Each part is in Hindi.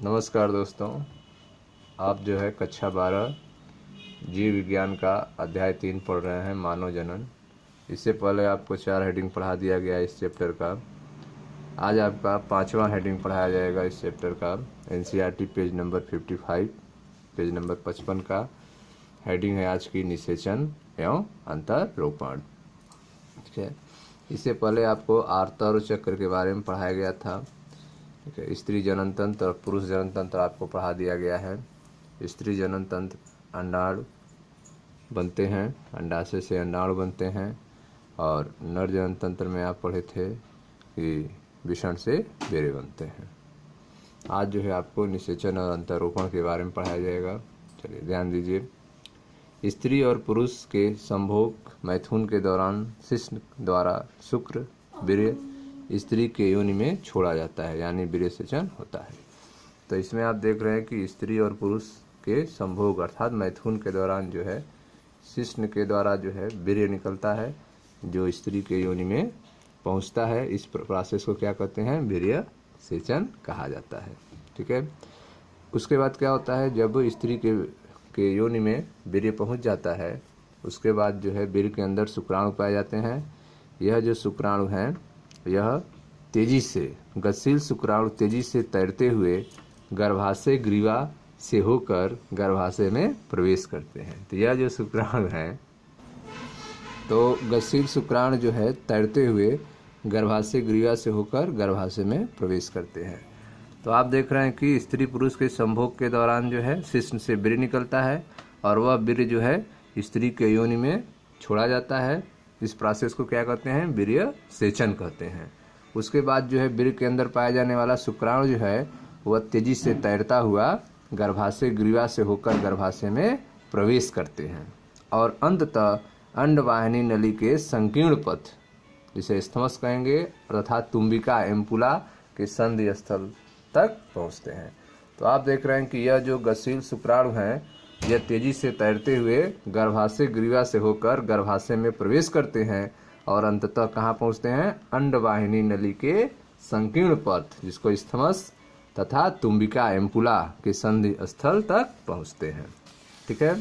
नमस्कार दोस्तों, आप जो है कक्षा 12 जीव विज्ञान का अध्याय 3 पढ़ रहे हैं, मानव जनन। इससे पहले आपको 4 हेडिंग पढ़ा दिया गया इस चैप्टर का। आज आपका 5वां हेडिंग पढ़ाया जाएगा इस चैप्टर का। NCERT page number 55, page number 55 का हेडिंग है आज की निषेचन एवं अंतरोपण। ठीक है, इससे पहले आपको आर्तर चक्र के बारे में पढ़ाया गया था। ठीक है, स्त्री जनन तंत्र और पुरुष जनन तंत्र आपको पढ़ा दिया गया है। स्त्री जनन तंत्र अंडाणु बनते हैं, अंडाशय से अंडाणु बनते हैं, और नर जनन तंत्र में आप पढ़े थे कि विषण से बेरे बनते हैं। आज जो है आपको निषेचन और अंतरोपण के बारे में पढ़ाया जाएगा। चलिए ध्यान दीजिए। स्त्री और पुरुष के संभोग मैथुन के दौरान शिश्न द्वारा शुक्र वीर्य स्त्री के योनि में छोड़ा जाता है, यानी वीर्य सेचन होता है। तो इसमें आप देख रहे हैं कि स्त्री और पुरुष के संभोग अर्थात मैथुन के दौरान जो है शिश्न के द्वारा जो है वीर्य निकलता है, जो स्त्री के योनि में पहुंचता है। इस प्रोसेस को क्या कहते हैं? वीर्य सेचन कहा जाता है। ठीक है, उसके बाद क्या होता है? जब स्त्री के योनि में वीर्य पहुंच जाता है, उसके बाद जो है वीर्य के अंदर शुक्राणु पाए जाते हैं। यह जो शुक्राणु हैं, यह तेजी से गतिशील शुक्राणु तेजी से तैरते हुए गर्भाशय ग्रीवा से होकर गर्भाशय में प्रवेश करते हैं। तो यह जो शुक्राणु हैं, तो गतिशील शुक्राणु जो है तैरते हुए गर्भाशय ग्रीवा से होकर गर्भाशय में प्रवेश करते हैं। तो आप देख रहे हैं कि स्त्री पुरुष के संभोग के दौरान जो है शिश्न से वीर्य निकलता है, और वह वीर्य जो है स्त्री के योनि में छोड़ा जाता है। इस प्रोसेस को क्या कहते हैं? वीर्य सेचन कहते हैं। उसके बाद जो है वीर्य के अंदर पाया जाने वाला शुक्राणु जो है वह तेजी से तैरता हुआ गर्भाशय ग्रीवा से होकर गर्भाशय में प्रवेश करते हैं, और अंततः अंडवाहिनी नली के संकीर्ण पथ, जिसे स्थमस कहेंगे, अर्थात तुम्बिका एम्पुला के संधि स्थल तक पहुंचते हैं। तो आप देख रहे हैं कि यह जो गतिशील शुक्राणु हैं, यह तेजी से तैरते हुए गर्भाशय ग्रीवा से होकर गर्भाशय में प्रवेश करते हैं, और अंततः कहाँ पहुँचते हैं? अंडवाहिनी नली के संकीर्ण पथ, जिसको स्थमस तथा तुम्बिका एम्पुला के संधि स्थल तक पहुँचते हैं। ठीक है,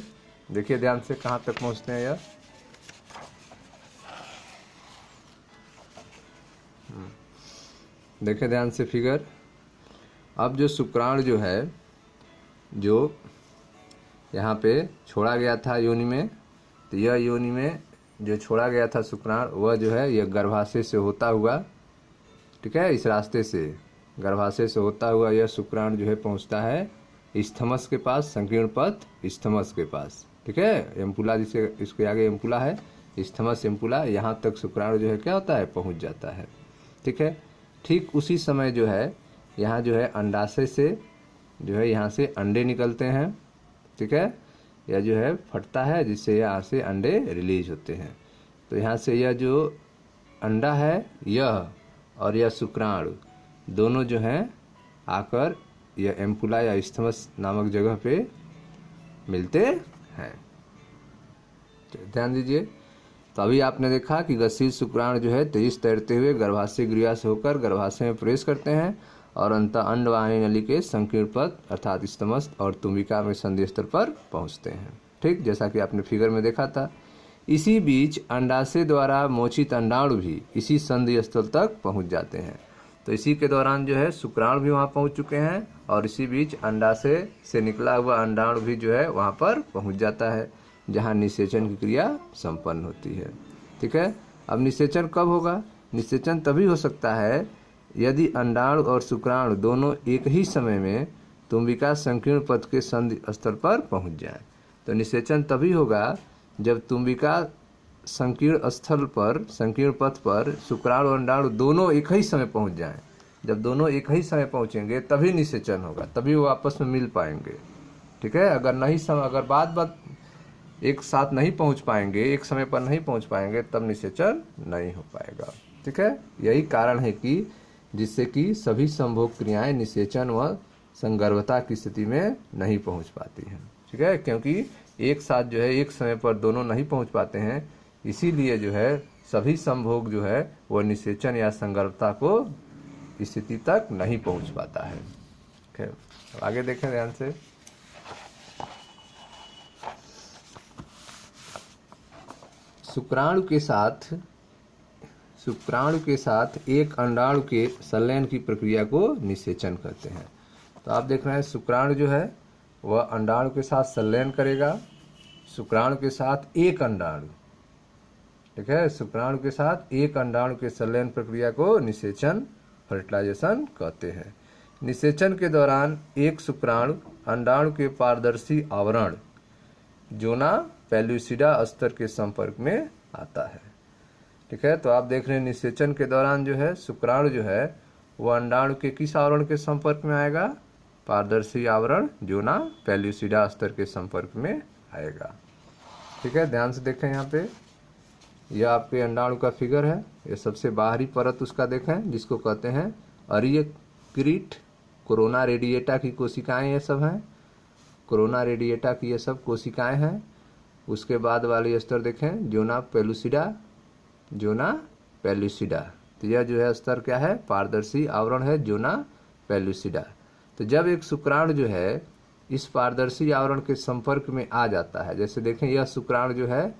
देखिए ध्यान से कहाँ तक पहुँचते हैं यह। देखिए ध्यान से फिगर। अब जो शुक्राणु जो है, जो यहाँ पे छोड़ा गया था योनि में, तो यह योनि में जो छोड़ा गया था शुक्राणु, वह जो है यह गर्भाशय से होता हुआ, ठीक है, इस रास्ते से गर्भाशय से होता हुआ यह शुक्राणु जो है पहुँचता है स्थमस के पास, संकीर्ण पथ स्थमस के पास। ठीक है, एम्पुला, जिसे इसके आगे एम्पुला है, स्थमस एम्पुला, यहाँ तक शुक्राणु जो है क्या होता है? पहुँच जाता है। ठीक है, ठीक उसी समय जो है यहाँ जो है अंडाशय से जो है यहाँ से अंडे निकलते हैं। ठीक है, यह जो है फटता है, जिससे यहाँ से अंडे रिलीज होते हैं। तो यहाँ से यह जो अंडा है, यह और यह शुक्राणु दोनों जो हैं आकर यह एम्पुला या स्थमस नामक जगह पे मिलते हैं। ध्यान दीजिए। तो अभी आपने देखा कि गतिशील शुक्राणु जो है तेजी से तैरते हुए गर्भाशय ग्रीवा से होकर गर्भाशय में प्रवेश करते हैं, और अंततः अंडवाहिनी नली के संकीर्ण पथ अर्थात स्थमस और तुम्बिका में संधि स्तर पर पहुंचते हैं। ठीक, जैसा कि आपने फिगर में देखा था। इसी बीच अंडाशय द्वारा मोचित अंडाणु भी इसी संधि स्थल तक पहुंच जाते हैं। तो इसी के दौरान जो है शुक्राणु भी वहां पहुंच चुके हैं, और इसी बीच अंडाशय से निकला हुआ अंडाणु भी जो है वहां पर पहुंच जाता है, जहां निषेचन की क्रिया संपन्न होती है। ठीक है, अब निषेचन कब होगा? निषेचन तभी हो सकता है यदि अंडाणु और शुक्राणु दोनों एक ही समय में तुम्बिका संकीर्ण पथ के संधि स्थल पर पहुंच जाएं। तो निषेचन तभी होगा जब तुम्बिका संकीर्ण स्थल पर, संकीर्ण पथ पर शुक्राणु और अंडाणु दोनों एक ही समय पहुंच जाएं। जब दोनों एक ही समय पहुंचेंगे तभी निषेचन होगा, तभी वो आपस में मिल पाएंगे। ठीक है, अगर बात एक साथ नहीं पहुंच पाएंगे, एक समय पर नहीं पहुंच पाएंगे, तब निषेचन नहीं हो पाएगा। ठीक है, यही कारण है कि जिससे कि सभी संभोग क्रियाएं निषेचन व संगर्भता की स्थिति में नहीं पहुंच पाती हैं। ठीक है, क्योंकि एक साथ जो है एक समय पर दोनों नहीं पहुंच पाते हैं, इसीलिए जो है सभी संभोग जो है वह निषेचन या संगर्भता को स्थिति तक नहीं पहुंच पाता है। ठीक है, आगे देखें ध्यान से। शुक्राणु के साथ एक अंडाणु के संलयन की प्रक्रिया को निषेचन कहते हैं। तो आप देख रहे हैं शुक्राणु जो है वह अंडाणु के साथ संलयन करेगा, शुक्राणु के साथ एक अंडाणु, ठीक है, शुक्राणु के साथ एक अंडाणु के संलयन प्रक्रिया को निषेचन फर्टिलाइजेशन कहते हैं। निषेचन के दौरान एक शुक्राणु अंडाणु के पारदर्शी आवरण जोना पेल्यूसिडा स्तर के संपर्क में आता है। ठीक है, तो आप देख रहे हैं निषेचन के दौरान जो है शुक्राणु जो है वह अंडाणु के किस आवरण के संपर्क में आएगा? पारदर्शी आवरण जोना पेल्यूसिडा स्तर के संपर्क में आएगा। ठीक है, ध्यान से देखें यहाँ पे, यह आपके अंडाणु का फिगर है। ये सबसे बाहरी परत उसका देखें जिसको कहते हैं अरीय क्रीट, कोरोना रेडिएटा की कोशिकाएं ये सब हैं, कोरोना रेडिएटा की ये सब कोशिकाएं हैं। उसके बाद वाली स्तर देखें जोना पेल्यूसिडा, तो यह जो है स्तर क्या है? पारदर्शी आवरण है जोना पेल्यूसिडा। तो जब एक शुक्राणु जो है इस पारदर्शी आवरण के संपर्क में आ जाता है, जैसे देखें यह शुक्राणु जो है,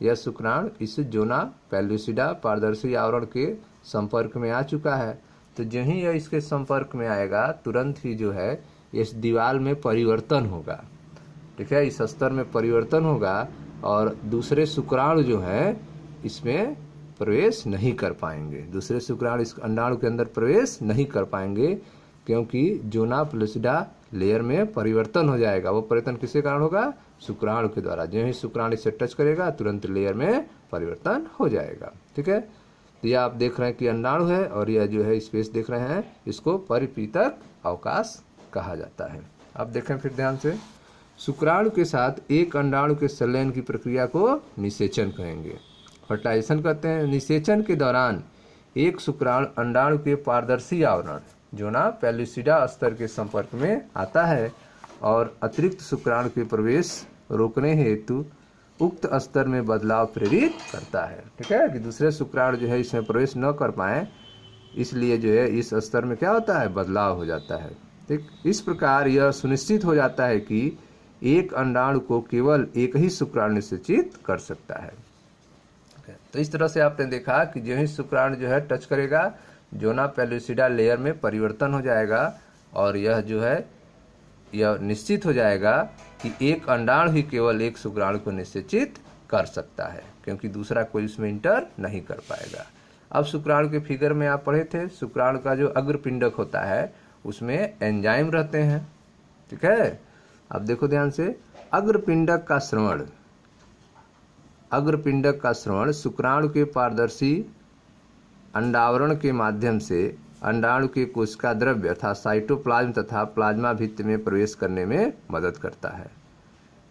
यह शुक्राणु इस जोना पेल्यूसिडा पारदर्शी आवरण के संपर्क में आ चुका है, तो जो ही यह इसके संपर्क में आएगा तुरंत ही जो है इस दीवार में परिवर्तन होगा। ठीक है, इस स्तर में परिवर्तन होगा और दूसरे शुक्राणु जो है इसमें प्रवेश नहीं कर पाएंगे, दूसरे शुक्राणु इस अंडाणु के अंदर प्रवेश नहीं कर पाएंगे, क्योंकि जोना पेल्यूसिडा लेयर में परिवर्तन हो जाएगा। वो परिवर्तन किसके कारण होगा? शुक्राणु के द्वारा। जो ही शुक्राणु से टच करेगा तुरंत लेयर में परिवर्तन हो जाएगा। ठीक है, तो यह आप देख रहे हैं कि अंडाणु है और यह जो है स्पेस देख रहे हैं, इसको परिपीतक अवकाश कहा जाता है। अब देखें फिर ध्यान से, शुक्राणु के साथ एक अंडाणु के संलयन की प्रक्रिया को निषेचन कहेंगे, फर्टिलाइजेशन कहते हैं। निषेचन के दौरान एक शुक्राणु अंडाणु के पारदर्शी आवरण जोना पेल्यूसिडा स्तर के संपर्क में आता है और अतिरिक्त शुक्राणु के प्रवेश रोकने हेतु उक्त स्तर में बदलाव प्रेरित करता है। ठीक है, कि दूसरे शुक्राणु जो है इसमें प्रवेश न कर पाए, इसलिए जो है इस स्तर में क्या होता है? बदलाव हो जाता है। ठीक, इस प्रकार यह सुनिश्चित हो जाता है कि एक अंडाणु को केवल एक ही शुक्राणु निषेचित कर सकता है। तो इस तरह से आपने देखा कि जो ही शुक्राणु जो है टच करेगा जोना पेल्यूसिडा लेयर में परिवर्तन हो जाएगा और यह जो है यह निश्चित हो जाएगा कि एक अंडाणु ही केवल एक शुक्राणु को निषेचित कर सकता है, क्योंकि दूसरा कोई उसमें इंटर नहीं कर पाएगा। अब शुक्राणु के फिगर में आप पढ़े थे, शुक्राणु का जो अग्रपिंडक होता है उसमें एंजाइम रहते हैं। ठीक है, अब देखो ध्यान से, अग्रपिंडक का श्रवण शुक्राणु के पारदर्शी अंडावरण के माध्यम से अंडाणु के कोशिका द्रव्य अर्थात साइटोप्लाज्म तथा प्लाज्मा भित्ति में प्रवेश करने में मदद करता है।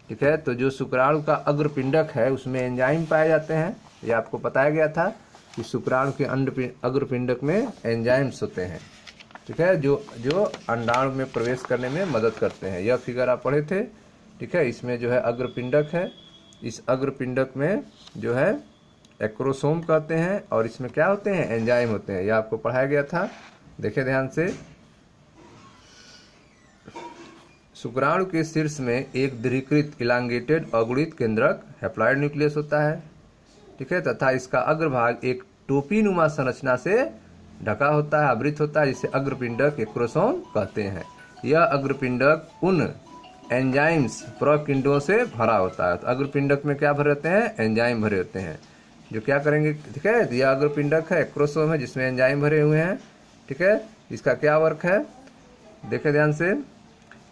ठीक है, तो जो शुक्राणु का अग्रपिंडक है उसमें एंजाइम पाए जाते हैं। ये आपको बताया गया था कि शुक्राणु के अग्रपिंडक में एंजाइम्स होते हैं। ठीक है, जो अंडाणु में प्रवेश करने में मदद करते हैं। यह फिगर आप पढ़े थे। ठीक है, इसमें जो है अग्रपिंडक है, इस अग्रपिंडक में जो है एक्रोसोम कहते हैं और इसमें क्या होते हैं? एंजाइम होते हैं। यह आपको पढ़ाया गया था, देखें ध्यान से। शुक्राणु के शीर्ष में एक दृढ़ीकृत इलांगेटेड अगुणित केंद्रक हैप्लॉइड न्यूक्लियस होता है। ठीक है, तथा इसका अग्रभाग एक टोपीनुमा संरचना से ढका होता है, आवृत होता है, जिसे अग्रपिंडक एक्रोसोम कहते हैं। यह अग्रपिंडक उन एंजाइम्स प्रकिंडों से भरा होता है। तो अग्रपिंडक में क्या भरे होते हैं? एंजाइम भरे होते हैं, जो क्या करेंगे? ठीक है, यह अग्रपिंडक है, एक्रोसोम है जिसमें एंजाइम भरे हुए हैं। ठीक है, इसका क्या वर्क है? देखें ध्यान से,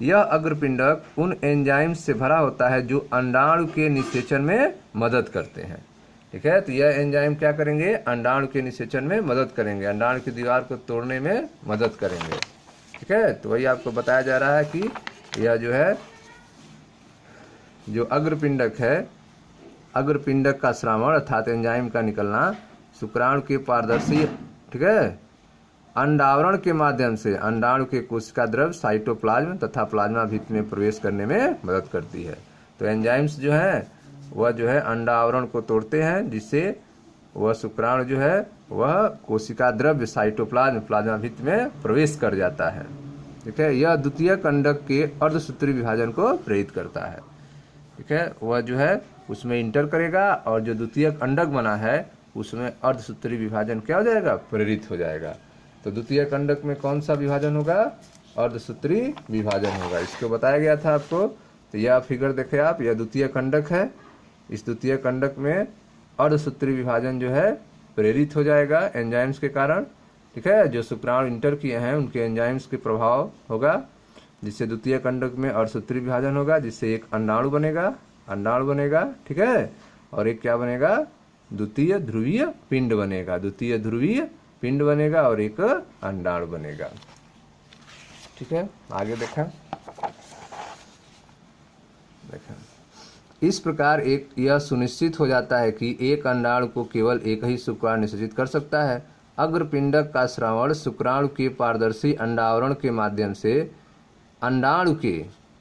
यह अग्रपिंडक उन एंजाइम्स से भरा होता है जो अंडाणु के निषेचन में मदद करते हैं। ठीक है, तो यह एंजाइम क्या करेंगे? अंडाणु के निषेचन में मदद करेंगे, अंडाणु की दीवार को तोड़ने में मदद करेंगे। ठीक है, तो वही आपको बताया जा रहा है कि यह जो है जो अग्रपिंडक है, अग्रपिंडक का श्रावण अर्थात एंजाइम का निकलना शुक्राणु के पारदर्शी, ठीक है, अंडावरण के माध्यम से अंडाणु के कोशिका द्रव्य साइटोप्लाज्म तथा प्लाज्मा भित्ति में प्रवेश करने में मदद करती है। तो एंजाइम्स जो है वह जो है अंडावरण को तोड़ते हैं, जिससे वह शुक्राणु जो है वह कोशिका द्रव्य साइटोप्लाज्म प्लाज्मा भित्ति में प्रवेश कर जाता है। ठीक है। यह द्वितीय अंडक के अर्धसूत्री विभाजन को प्रेरित करता है। ठीक है, वह जो है उसमें इंटर करेगा और जो द्वितीय अंडक बना है उसमें अर्धसूत्री विभाजन क्या हो जाएगा, प्रेरित हो जाएगा। तो द्वितीय अंडक में कौन सा विभाजन होगा, अर्धसूत्री विभाजन होगा। इसको बताया गया था आपको। तो यह फिगर देखें आप, यह द्वितीय अंडक है। इस द्वितीय अंडक में अर्धसूत्री विभाजन जो है प्रेरित हो जाएगा एंजाइम्स के कारण। ठीक है, जो शुक्राणु इंटर किए हैं उनके एंजाइम्स के प्रभाव होगा, जिससे द्वितीय अंडक में अर्धसूत्री विभाजन होगा, जिससे एक अंडाणु बनेगा। ठीक है, और एक क्या बनेगा, द्वितीय ध्रुवीय पिंड बनेगा और एक अंडाणु बनेगा। ठीक है, आगे देखा। इस प्रकार यह सुनिश्चित हो जाता है कि एक अंडाणु को केवल एक ही शुक्राणु निषेचित कर सकता है। अग्रपिंडक का श्रवण शुक्राणु के पारदर्शी अंडावरण के माध्यम से अंडाणु के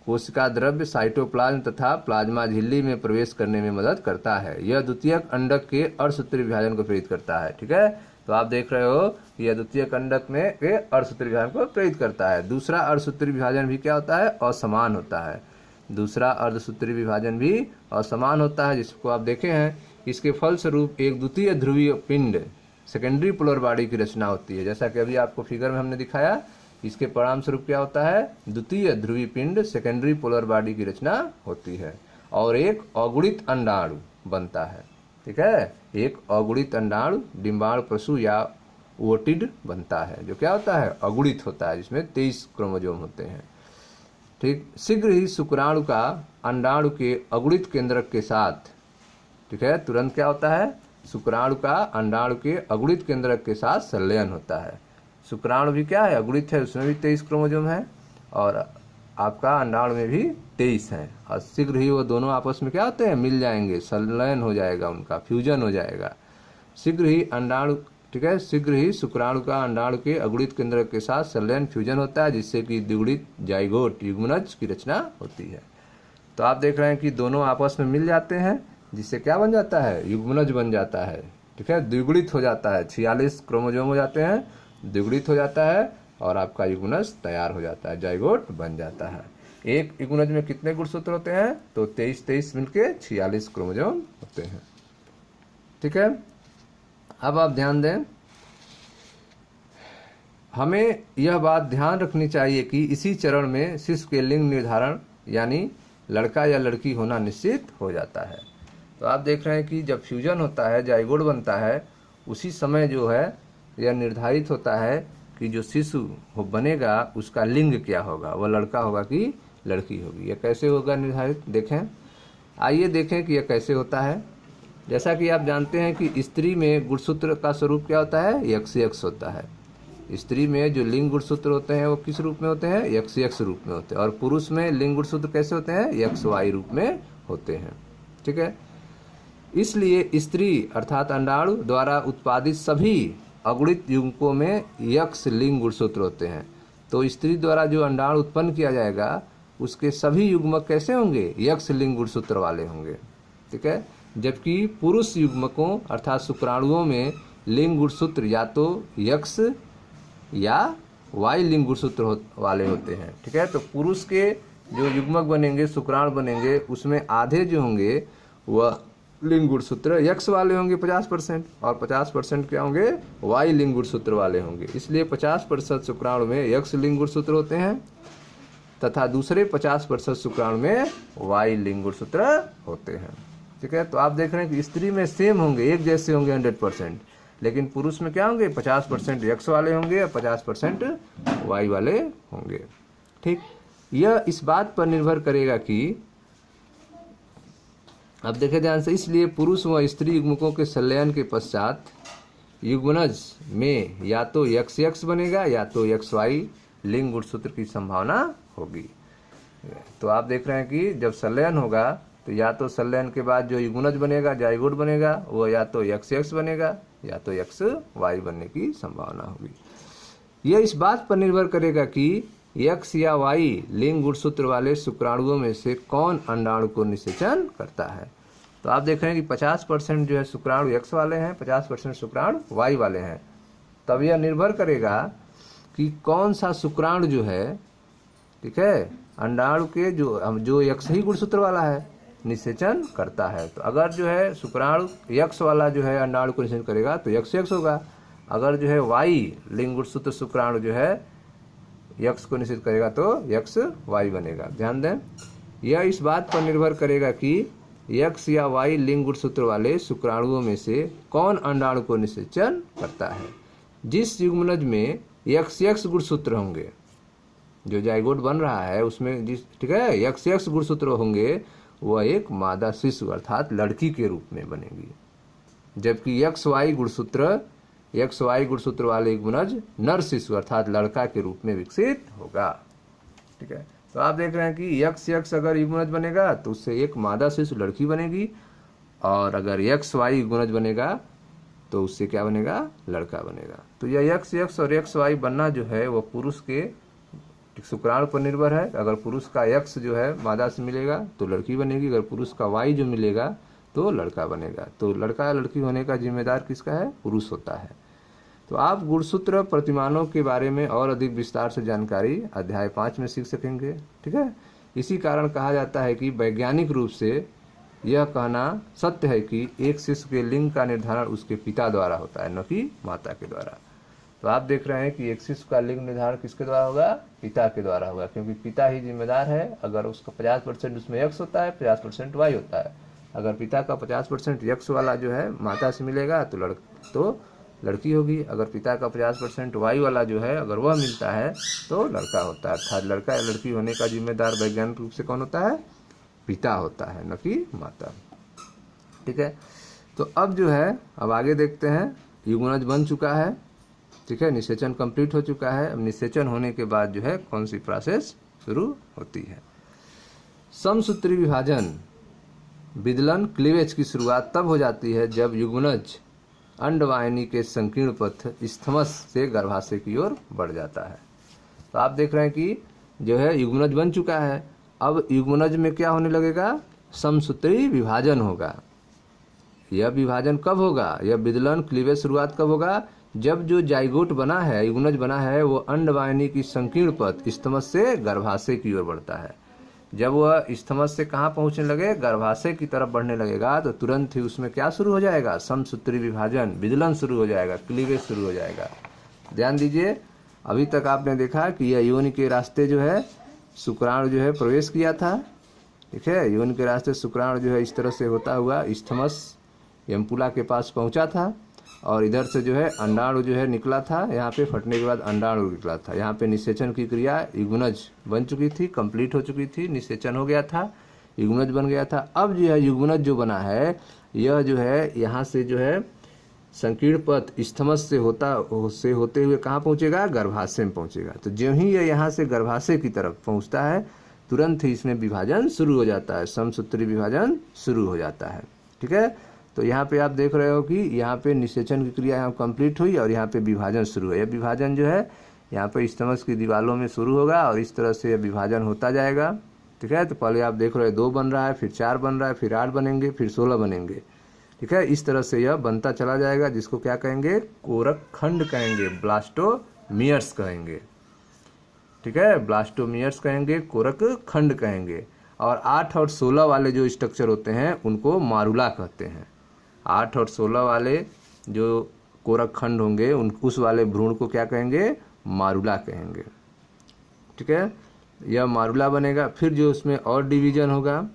कोशिका द्रव्य, साइटोप्लाज्म तथा प्लाज्मा झिल्ली में प्रवेश करने में मदद करता है। यह द्वितीयक अंडक के अर्धसूत्री विभाजन को प्रेरित करता है। ठीक है, तो आप देख रहे हो यह द्वितीयक अंडक में के अर्धसूत्री विभाजन को प्रेरित करता है। दूसरा अर्धसूत्री विभाजन भी क्या होता है, असमान होता है। दूसरा अर्धसूत्री विभाजन भी असमान होता है, जिसको आप देखे हैं। इसके फलस्वरूप एक द्वितीय ध्रुवीय पिंड, सेकेंडरी पोलर बॉडी की रचना होती है। जैसा कि अभी आपको फिगर में हमने दिखाया, इसके परिणाम स्वरूप क्या होता है, द्वितीय ध्रुवीय पिंड, सेकेंडरी पोलर बॉडी की रचना होती है और एक अगुणित अंडाणु बनता है। ठीक है, एक अगुणित अंडाणु डिंबाणु पशु या ओटिड बनता है, जो क्या होता है, अगुणित होता है, जिसमें 23 क्रोमोसोम होते हैं। ठीक, शीघ्र ही शुक्राणु का अंडाणु के अगुणित केंद्रक के साथ, ठीक है, तुरंत क्या होता है, शुक्राणु का अंडाणु के अगुणित केंद्रक के साथ संलयन होता है। शुक्राणु भी क्या है, अगुणित है, उसमें भी 23 क्रोमोसोम है और आपका अंडाणु में भी 23 है। और शीघ्र ही वो दोनों आपस में क्या होते हैं, मिल जाएंगे, संलयन हो जाएगा, उनका फ्यूजन हो जाएगा। शीघ्र ही अंडाणु, ठीक है, शीघ्र ही शुक्राणु का अंडाणु के अगुणित केंद्रक के साथ संलयन फ्यूजन होता है, जिससे कि द्विगुणित जाइगोट युग्मनज की रचना होती है। तो आप देख रहे हैं कि दोनों आपस में मिल जाते हैं, जिससे क्या बन जाता है, युग्मनज बन जाता है। ठीक है, द्विगुणित हो जाता है, 46 क्रोमोसोम हो जाते हैं, द्विगुणित हो जाता है और आपका युग्मनज तैयार हो जाता है, जाइगोट बन जाता है। एक युग्मनज में कितने गुणसूत्र होते हैं, तो 23 मिलके 46 क्रोमोसोम होते हैं। ठीक है, अब आप ध्यान दें, हमें यह बात ध्यान रखनी चाहिए कि इसी चरण में शिशु के लिंग निर्धारण यानी लड़का या लड़की होना निश्चित हो जाता है। तो आप देख रहे हैं कि जब फ्यूजन होता है, जाइगोट बनता है, उसी समय जो है यह निर्धारित होता है कि जो शिशु बनेगा उसका लिंग क्या होगा, वह लड़का होगा कि लड़की होगी। यह कैसे होगा निर्धारित, देखें, आइए देखें कि यह कैसे होता है। जैसा कि आप जानते हैं कि स्त्री में गुणसूत्र का स्वरूप क्या होता है, XX होता है। स्त्री में जो लिंग गुणसूत्र होते हैं वो किस रूप में होते हैं, XX रूप में होते हैं, और पुरुष में लिंग गुणसूत्र कैसे होते हैं, XY रूप में होते हैं। ठीक है, इसलिए स्त्री अर्थात अंडाणु द्वारा उत्पादित सभी अगुणित युग्मकों में X लिंग गुणसूत्र होते हैं। तो स्त्री द्वारा जो अंडाणु उत्पन्न किया जाएगा उसके सभी युग्मक कैसे होंगे, X लिंग गुणसूत्र वाले होंगे। ठीक है, जबकि पुरुष युग्मकों अर्थात शुक्राणुओं में लिंग गुणसूत्र या तो X या Y लिंग गुणसूत्र वाले होते हैं। ठीक है, तो पुरुष के जो युग्मक बनेंगे, शुक्राणु बनेंगे, उसमें आधे जो होंगे वह लिंग गुणसूत्र X वाले होंगे 50%, और 50% क्या होंगे, Y लिंग गुणसूत्र वाले होंगे। इसलिए 50% शुक्राणु में X लिंग गुणसूत्र होते हैं तथा दूसरे 50% शुक्राणु में Y लिंग गुणसूत्र होते हैं। ठीक है, तो आप देख रहे हैं कि स्त्री में सेम होंगे, एक जैसे होंगे 100%, लेकिन पुरुष में क्या होंगे, 50% X वाले होंगे और 50% Y वाले होंगे। ठीक, यह इस बात पर निर्भर करेगा कि, अब देखें ध्यान से, इसलिए पुरुष व स्त्री युग्मकों के संलयन के पश्चात युग्मनज में या तो XX बनेगा या तो XY लिंग गुणसूत्र की संभावना होगी। तो आप देख रहे हैं कि जब संलयन होगा तो या तो संलयन के बाद जो युग्मनज बनेगा, जाइगोट बनेगा, वो या तो XX बनेगा या तो XY बनने की संभावना होगी। यह इस बात पर निर्भर करेगा कि X या Y लिंग गुणसूत्र वाले शुक्राणुओं में से कौन अंडाणु को निषेचन करता है। तो आप देख रहे हैं कि 50% जो है शुक्राणु X वाले हैं, 50% शुक्राणु Y वाले हैं। तब यह निर्भर करेगा कि कौन सा शुक्राणु जो है ठीक है, अंडाणु के जो यक्ष ही गुणसूत्र वाला है निषेचन करता है। तो अगर जो है शुक्राणु यक्ष वाला जो है अंडाणु को निषेचन करेगा तो यक्ष यक्ष होगा। अगर जो है वाई लिंग गुणसूत्र शुक्राणु जो है यक्ष को निषेध करेगा तो यक्ष वाई बनेगा। ध्यान दें, यह इस बात पर निर्भर करेगा कि यक्ष या वाई लिंग गुणसूत्र वाले शुक्राणुओं में से कौन अंडाणु को निषेचन करता है। जिस युग्मनज में यक्ष यक्ष गुणसूत्र होंगे, जो जाइगोट बन रहा है उसमें जिस, ठीक है, यक्ष यक्ष गुणसूत्र होंगे वह एक मादा शिशु अर्थात लड़की के रूप में बनेगी। जबकि यक्ष वाई गुणसूत्र वाले युग्मनज नर शिशु अर्थात लड़का के रूप में विकसित होगा। ठीक है, तो आप देख रहे हैं कि यक्ष यक्ष अगर युग्मनज बनेगा तो उससे एक मादा शिशु लड़की बनेगी, और अगर यक्ष वाई युग्मनज बनेगा तो उससे क्या बनेगा, लड़का बनेगा। तो यह यक्ष यक्ष और यक्ष वाई बनना जो है वह पुरुष के शुक्राणु पर निर्भर है। अगर पुरुष का यक्ष जो है मादा से मिलेगा तो लड़की बनेगी, अगर पुरुष का वाई जो मिलेगा तो लड़का बनेगा। तो लड़का या लड़की होने का जिम्मेदार किसका है, पुरुष होता है। तो आप गुणसूत्र प्रतिमानों के बारे में और अधिक विस्तार से जानकारी अध्याय 5 में सीख सकेंगे। ठीक है, इसी कारण कहा जाता है कि वैज्ञानिक रूप से यह कहना सत्य है कि एक शिशु के लिंग का निर्धारण उसके पिता द्वारा होता है, न कि माता के द्वारा। तो आप देख रहे हैं कि एक शिशु का लिंग निर्धारण किसके द्वारा होगा, पिता के द्वारा होगा, क्योंकि पिता ही जिम्मेदार है। अगर उसका 50% उसमें यक्ष होता है, 50% वाई होता है। अगर पिता का 50% यक्ष वाला जो है माता से मिलेगा तो लड़की होगी। अगर पिता का 50% वाई वाला जो है अगर वह मिलता है तो लड़का होता है। अर्थात लड़का या लड़की होने का जिम्मेदार वैज्ञानिक रूप से कौन होता है, पिता होता है, न कि माता। ठीक है, तो अब जो है अब आगे देखते हैं, युग्मनज बन चुका है, ठीक है, निषेचन कंप्लीट हो चुका है। अब निषेचन होने के बाद जो है कौन सी प्रोसेस शुरू होती है। समसूत्री विभाजन विदलन क्लीवेज की शुरुआत तब हो जाती है जब युग्मनज अंडवाहिनी के संकीर्ण पथ स्थमस से गर्भाशय की ओर बढ़ जाता है। तो आप देख रहे हैं कि जो है युग्मनज बन चुका है। अब युग्मनज में क्या होने लगेगा, समसूत्री विभाजन होगा। यह विभाजन कब होगा, यह विदलन क्लीवेज शुरुआत कब होगा, जब जो जाइगोट बना है, युग्मनज बना है, वो अंडवाहिनी की संकीर्ण पथ स्थमस से गर्भाशय की ओर बढ़ता है। जब वह स्थमस से कहाँ पहुंचने लगे, गर्भाशय की तरफ बढ़ने लगेगा, तो तुरंत ही उसमें क्या शुरू हो जाएगा, समसूत्री विभाजन विदलन शुरू हो जाएगा, क्लीवेज शुरू हो जाएगा। ध्यान दीजिए, अभी तक आपने देखा कि यह योनि के रास्ते जो है शुक्राणु जो है प्रवेश किया था। ठीक है, योनि के रास्ते शुक्राणु जो है इस तरह से होता हुआ स्थमस यमपुला के पास पहुंचा था, और इधर से जो है अंडाणु जो है निकला था, यहाँ पे फटने के बाद अंडाणु निकला था। यहाँ पे निषेचन की क्रिया युग्मनज बन चुकी थी, कंप्लीट हो चुकी थी, निषेचन हो गया था, युग्मनज बन गया था। अब जो है युग्मनज जो बना है यह जो है यहाँ से जो है संकीर्ण पथ स्थमस से होते हुए कहाँ पहुँचेगा, गर्भाशय में पहुँचेगा। तो जो ही यह यहाँ से गर्भाशय की तरफ पहुँचता है तुरंत ही इसमें विभाजन शुरू हो जाता है, समसूत्री विभाजन शुरू हो जाता है। ठीक है, तो यहाँ पे आप देख रहे हो कि यहाँ पे निषेचन की क्रिया यहाँ कंप्लीट हुई और यहाँ पे विभाजन शुरू है। यह विभाजन जो है यहाँ पे स्थमस की दीवारों में शुरू होगा और इस तरह से यह विभाजन होता जाएगा। ठीक है, तो पहले आप देख रहे हो 2 बन रहा है, फिर 4 बन रहा है, फिर 8 बनेंगे, फिर 16 बनेंगे। ठीक है, इस तरह से यह बनता चला जाएगा, जिसको क्या कहेंगे, कोरक खंड कहेंगे, ब्लास्टोमियर्स कहेंगे। ठीक है, ब्लास्टोमियर्स कहेंगे, कोरक खंड कहेंगे। और 8 और 16 वाले जो स्ट्रक्चर होते हैं उनको मारुला कहते हैं। 8 और 16 वाले जो कोरक खंड होंगे उस वाले भ्रूण को क्या कहेंगे, मारुला कहेंगे। ठीक है, यह मारुला बनेगा। फिर जो उसमें और डिवीजन होगा,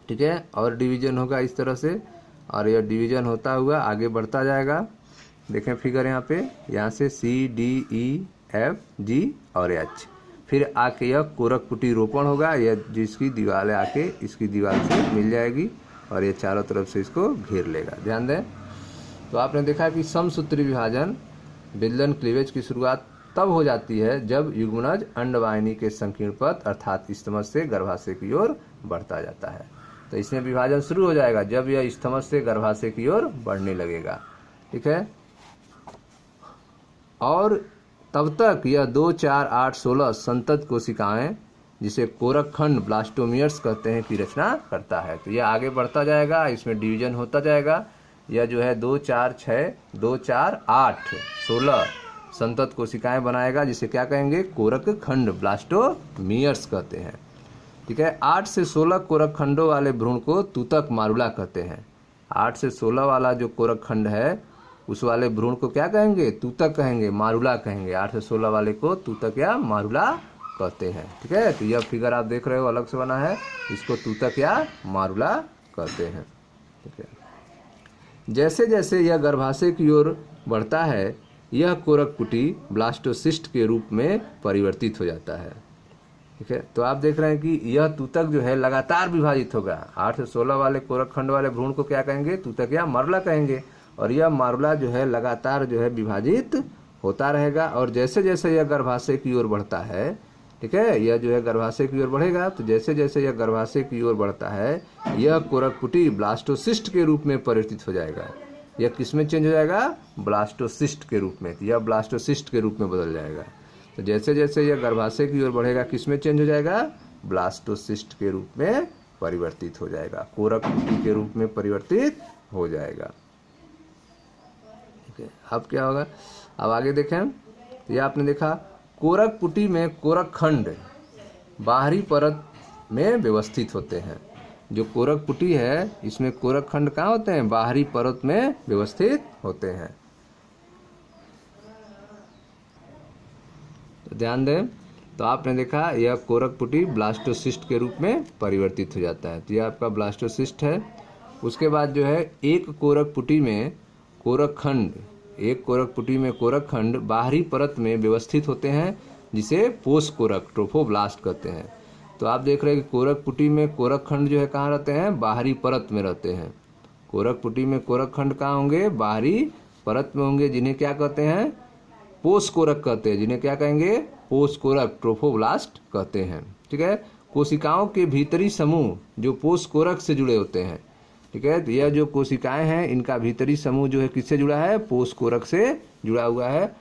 ठीक है, और डिवीजन होगा इस तरह से, और यह डिवीजन होता हुआ आगे बढ़ता जाएगा। देखें फिगर यहाँ पे, यहाँ से CDEFG और H, फिर आके यह कोरक पुटी रोपण होगा, यह जिसकी दीवार आके इसकी दीवार से मिल जाएगी और ये चारों तरफ से इसको घेर लेगा। ध्यान दें, तो आपने देखा कि समसूत्री विभाजन विदलन क्लीवेज की शुरुआत तब हो जाती है जब युग्मनज अंडवाहिनी के संकीर्ण पथ अर्थात स्थमस से गर्भाशय की ओर बढ़ता जाता है। तो इसमें विभाजन शुरू हो जाएगा जब यह स्थमस से गर्भाशय की ओर बढ़ने लगेगा। ठीक है, और तब तक यह 2, 4, 8, 16 संतत कोशिकाएं, जिसे कोरक खंड ब्लास्टोमियर्स कहते हैं, की रचना करता है। तो यह आगे बढ़ता जाएगा, इसमें डिवीजन होता जाएगा। यह जो है 2, 4, 6, 2, 4, 8, 16 संतत कोशिकाएं बनाएगा, जिसे क्या कहेंगे, कोरक खंड, ब्लास्टोमियर्स कहते हैं। ठीक है, 8 से 16 कोरक खंडों वाले भ्रूण को तूतक मारुला कहते हैं। 8 से 16 वाला जो कोरक खंड है उस वाले भ्रूण को क्या कहेंगे, तूतक कहेंगे, मारुला कहेंगे। 8 से 16 वाले को तूतक या मारुला कहते हैं। ठीक है, तो यह फिगर आप देख रहे हो अलग से बना है, इसको तूतक या मारुला कहते हैं। ठीक है, जैसे जैसे यह गर्भाशय की ओर बढ़ता है यह कोरक कुटी ब्लास्टोसिस्ट के रूप में परिवर्तित हो जाता है। ठीक है, तो आप देख रहे हैं कि यह तूतक जो है लगातार विभाजित होगा। 8 से 16 वाले कोरक खंड वाले भ्रूण को क्या कहेंगे, तूतक या मारुला कहेंगे, और यह मारुला जो है लगातार जो है विभाजित होता रहेगा। और जैसे जैसे यह गर्भाशय की ओर बढ़ता है, ठीक है, यह जो है गर्भाशय की ओर बढ़ेगा, तो जैसे जैसे यह गर्भाशय की ओर बढ़ता है यह कोरक कुटी ब्लास्टोसिस्ट के रूप में परिवर्तित हो जाएगा। यह किस में चेंज हो जाएगा, ब्लास्टोसिस्ट के रूप में, यह ब्लास्टोसिस्ट के रूप में बदल जाएगा। तो जैसे जैसे यह गर्भाशय की ओर बढ़ेगा किस में चेंज हो जाएगा, ब्लास्टोसिस्ट के रूप में परिवर्तित हो जाएगा, कोरक कुटी के रूप में परिवर्तित हो जाएगा। ठीक है, अब क्या होगा, अब आगे देखें। यह आपने देखा कोरक कुटी में कोरक खंड बाहरी परत में व्यवस्थित होते हैं। जो कोरक कुटी है इसमें कोरक खंड कहाँ होते हैं, बाहरी परत में व्यवस्थित होते हैं। तो ध्यान दें, तो आपने देखा यह कोरक कुटी ब्लास्टोसिस्ट के रूप में परिवर्तित हो जाता है। तो यह आपका ब्लास्टोसिस्ट है। उसके बाद जो है एक कोरक कुटी में कोरक खंड, एक कोरक कुटी में कोरक खंड बाहरी परत में व्यवस्थित होते हैं, जिसे पोष कोरक ट्रोफोब्लास्ट कहते हैं। तो आप देख रहे हैं कि कोरक कुटी में कोरक खंड जो है कहाँ रहते हैं, बाहरी परत में रहते हैं। कोरक कुटी में कोरक खंड कहाँ होंगे, बाहरी परत में होंगे, जिन्हें क्या कहते हैं, पोष कोरक कहते हैं, जिन्हें क्या कहेंगे, पोष कोरक ट्रोफोब्लास्ट कहते हैं। ठीक है, कोशिकाओं के भीतरी समूह जो पोष कोरक से जुड़े होते हैं। ठीक है, तो यह जो कोशिकाएं हैं इनका भीतरी समूह जो है किससे जुड़ा है, पोष कोरक से जुड़ा हुआ है।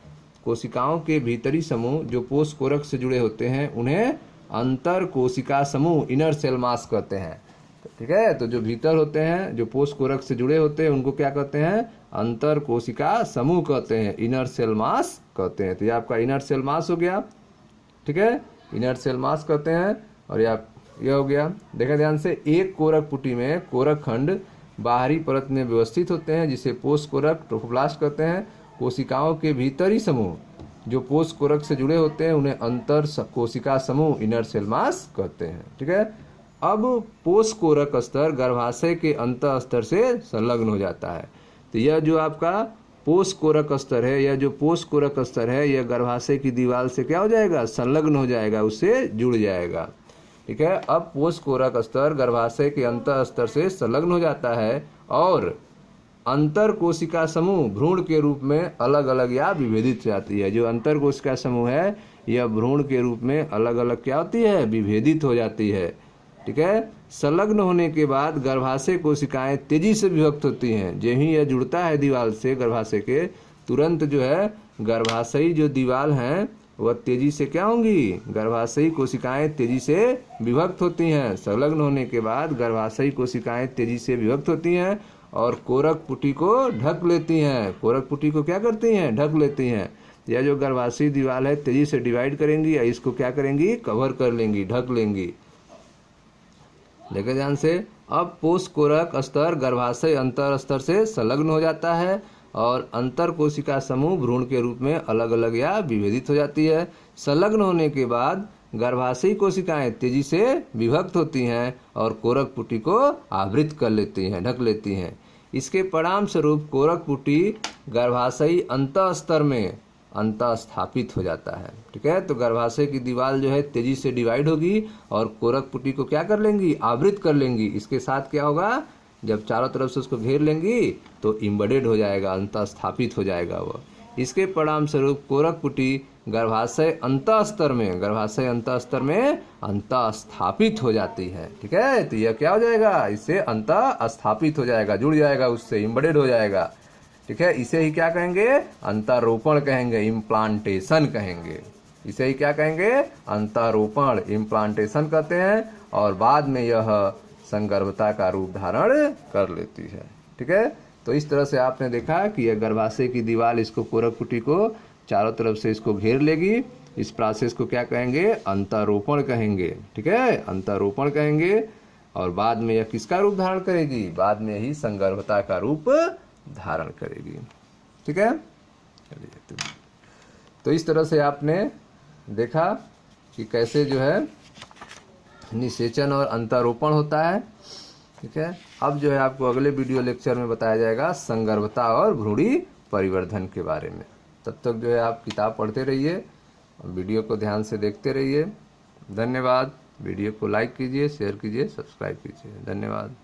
कोशिकाओं के भीतरी समूह जो पोष कोरक से जुड़े होते हैं उन्हें अंतर कोशिका समूह, इनर सेल मास कहते हैं। ठीक है, तो जो भीतर होते हैं जो पोष कोरक से जुड़े होते हैं उनको क्या कहते हैं, अंतर कोशिका समूह कहते हैं, इनर सेल मास कहते हैं। तो ये आपका इनर सेल मास हो गया। ठीक है, इनर सेल मास कहते हैं। और यह हो गया, देखा ध्यान से, एक कोरक कुटी में कोरक खंड बाहरी परत में व्यवस्थित होते हैं, जिसे पोष कोरक ट्रोफोब्लास्ट कहते हैं। कोशिकाओं के भीतरी समूह जो पोष कोरक से जुड़े होते हैं उन्हें अंतर कोशिका समूह, इनर सेल मास कहते हैं। ठीक है, अब पोष कोरक स्तर गर्भाशय के अंत स्तर से संलग्न हो जाता है। तो यह जो आपका पोष कोरक स्तर है, यह जो पोष कोरक स्तर है, यह गर्भाशय की दीवार से क्या हो जाएगा, संलग्न हो जाएगा, उससे जुड़ जाएगा। ठीक है, अब पोष कोरक स्तर गर्भाशय के अंत स्तर से संलग्न हो जाता है और अंतर कोशिका समूह भ्रूण के रूप में अलग अलग या विभेदित हो जाती है। जो अंतर कोशिका समूह है यह भ्रूण के रूप में अलग अलग क्या होती है, विभेदित हो जाती है। ठीक है, संलग्न होने के बाद गर्भाशय कोशिकाएं तेजी से विभक्त होती हैं। जो ही यह जुड़ता है दीवार से गर्भाशय के, तुरंत जो है गर्भाशयी जो दीवार हैं वह तेजी से क्या होंगी, गर्भाशयी कोशिकाएं तेजी से विभक्त होती हैं। संलग्न होने के बाद गर्भाशयी कोशिकाएं तेजी से विभक्त होती हैं और कोरक पुटी को ढक लेती हैं। कोरक पुटी को क्या करती हैं, ढक लेती हैं। यह जो गर्भाशयी दीवार है तेजी से डिवाइड करेंगी या इसको क्या करेंगी, कवर कर लेंगी, ढक लेंगी। देखिए ध्यान से, अब पोष कोरक स्तर गर्भाशय अंतर स्तर से संलग्न हो जाता है और अंतर कोशिका समूह भ्रूण के रूप में अलग अलग या विभेदित हो जाती है। संलग्न होने के बाद गर्भाशयी कोशिकाएं तेजी से विभक्त होती हैं और कोरक पुटी को आवृत कर लेती हैं, ढक लेती हैं। इसके परिणाम स्वरूप कोरक पुटी गर्भाशयी अंत स्तर में अंत स्थापित हो जाता है। ठीक है, तो गर्भाशय की दीवार जो है तेजी से डिवाइड होगी और कोरक पुटी को क्या कर लेंगी, आवृत कर लेंगी। इसके साथ क्या होगा, जब चारों तरफ से उसको घेर लेंगी तो इम्बेडेड हो जाएगा, अंत स्थापित हो जाएगा वह। इसके परिणाम स्वरूप कोरक पुटी गर्भाशय अंत स्तर में, गर्भाशय अंत स्तर में अंत स्थापित हो जाती है। ठीक है, तो यह क्या हो जाएगा, इससे अंत स्थापित हो जाएगा, जुड़ जाएगा, उससे इम्बेडेड हो जाएगा। ठीक है, इसे ही क्या कहेंगे, अंतरोपण कहेंगे, इम्प्लांटेशन कहेंगे। इसे ही क्या कहेंगे, अंतरोपण, इम्प्लांटेशन कहते हैं। और बाद में यह संगर्भता का रूप धारण कर लेती है। ठीक है, तो इस तरह से आपने देखा कि यह गर्भाशय की दीवार, इसको कोरक पुटी को चारों तरफ से इसको घेर लेगी। इस प्रोसेस को क्या कहेंगे? अंतरोपण कहेंगे। ठीक है, अंतरोपण कहेंगे। और बाद में यह किसका रूप धारण करेगी? बाद में ही संगर्भता का रूप धारण करेगी। ठीक है, चलिए। तो इस तरह से आपने देखा कि कैसे जो है निषेचन और अंतरोपण होता है। ठीक है, अब जो है आपको अगले वीडियो लेक्चर में बताया जाएगा संगर्भता और भ्रूणी परिवर्धन के बारे में। तब तक जो है आप किताब पढ़ते रहिए, वीडियो को ध्यान से देखते रहिए। धन्यवाद। वीडियो को लाइक कीजिए, शेयर कीजिए, सब्सक्राइब कीजिए। धन्यवाद।